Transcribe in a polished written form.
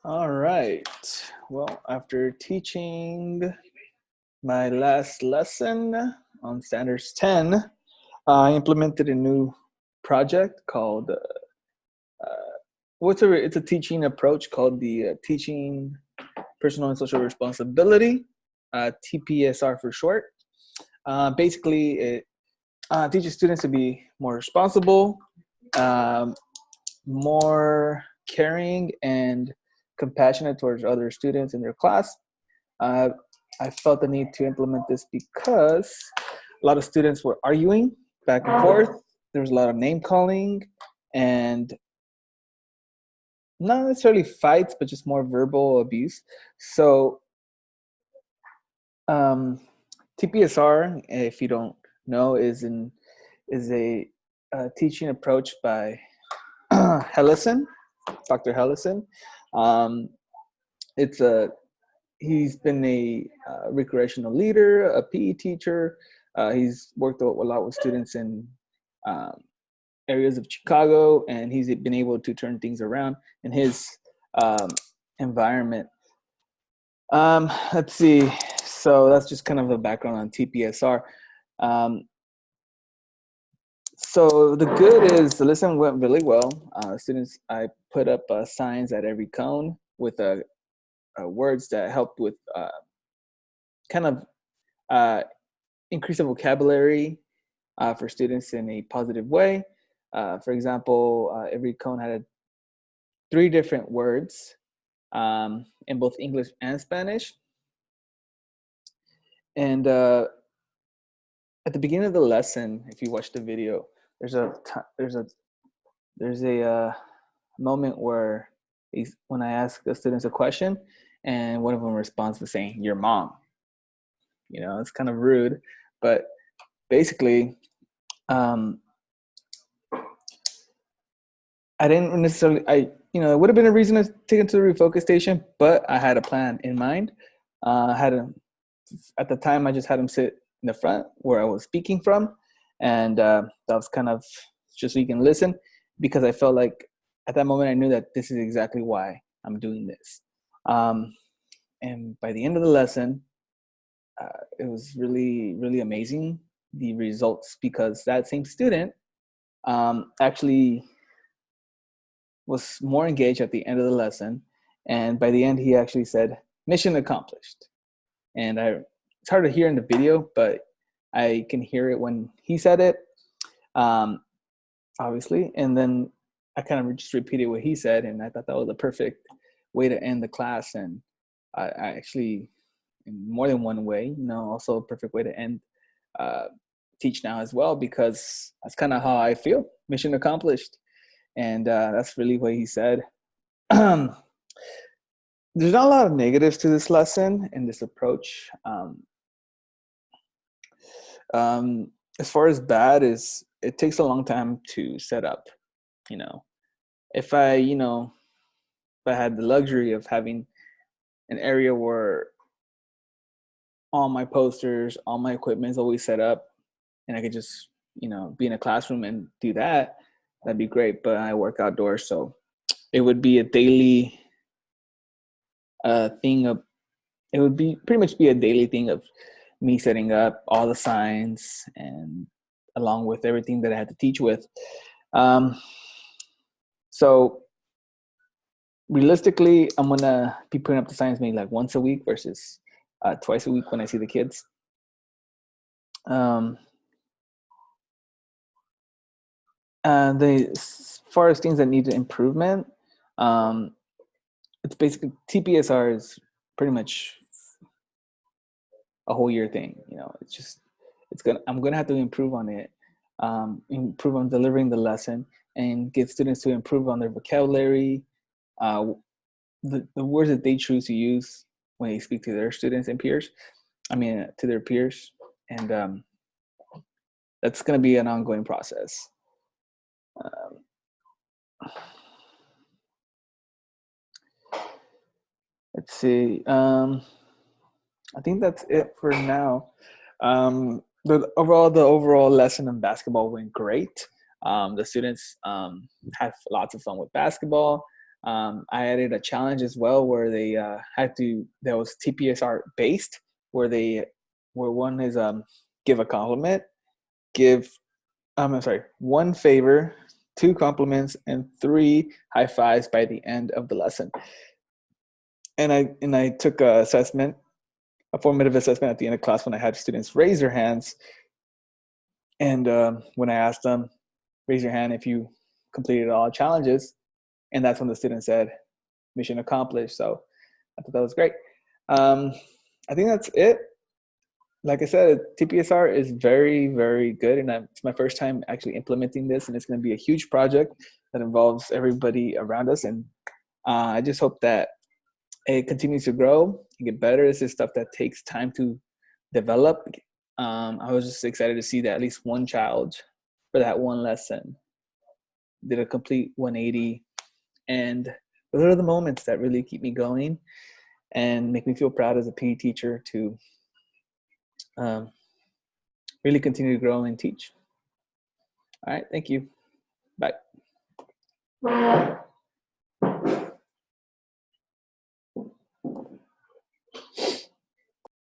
All right. Well, after teaching my last lesson on Standards 10, I implemented a new project called it's a teaching approach called the Teaching Personal and Social Responsibility, TPSR for short. Basically, it teaches students to be more responsible, um, more caring, and compassionate towards other students in their class. Uh, I felt the need to implement this because a lot of students were arguing back and forth. There was a lot of name calling and not necessarily fights, but just more verbal abuse. So, um, TPSR, if you don't know, is a teaching approach by Hellison, Dr. Hellison. Um, it's a He's been a recreational leader, a PE teacher. He's worked a lot with students in um, areas of Chicago, and he's been able to turn things around in his um, environment. Let's see. So that's just kind of a background on TPSR. Um, so the good is the lesson went really well. Students, I put up signs at every cone with words that helped with kind of uh, increase the vocabulary for students in a positive way. For example, every cone had three different words in both English and Spanish. And at the beginning of the lesson, if you watch the video, there's a moment where when I ask the students a question, and one of them responds to saying "your mom." You know, it's kind of rude, but basically, um, I didn't necessarily. It would have been a reason to take him to the refocus station, but I had a plan in mind. I had a At the time, I just had him sit in the front where I was speaking from, and that was kind of just so you can listen, because I felt like at that moment I knew that this is exactly why I'm doing this. Um, and by the end of the lesson, it was really, really amazing, the results, because that same student actually was more engaged at the end of the lesson, and by the end he actually said mission accomplished. And it's hard to hear in the video, but I can hear it when he said it, um, obviously. And then I kind of just repeated what he said, and I thought that was the perfect way to end the class. And I actually, in more than one way, also a perfect way to end uh, Teach Now as well, because that's kind of how I feel. Mission accomplished. And that's really what he said. There's not a lot of negatives to this lesson and this approach. As far as bad is, it takes a long time to set up. You know, if I had the luxury of having an area where all my posters, all my equipment is always set up, and I could just be in a classroom and do that, that'd be great. But I work outdoors, so it would be a daily thing of. It would be pretty much be a daily thing of me setting up all the signs and along with everything that I had to teach with. So realistically, I'm gonna be putting up the signs maybe like once a week versus twice a week when I see the kids. As far as things that need improvement, it's basically TPSR is pretty much a whole year thing. I'm gonna have to improve on it, improve on delivering the lesson, and get students to improve on their vocabulary, the words that they choose to use when they speak to their students and peers. To their peers, and that's going to be an ongoing process. Let's see. I think that's it for now. The overall lesson in basketball went great. The students had lots of fun with basketball. I added a challenge as well where they that was TPSR based, where one is give a compliment, give I'm sorry, one favor, two compliments, and three high fives by the end of the lesson. And I took a formative assessment at the end of class when I had students raise their hands. And when I asked them, raise your hand if you completed all challenges, and that's when the student said, mission accomplished. So I thought that was great. I think that's it. Like I said, TPSR is very, very good, and it's my first time actually implementing this, and it's going to be a huge project that involves everybody around us. And I just hope that it continues to grow and get better. This is stuff that takes time to develop. I was just excited to see that at least one child for that one lesson did a complete 180, and those are the moments that really keep me going and make me feel proud as a PE teacher to really continue to grow and teach. All right, thank you. Bye.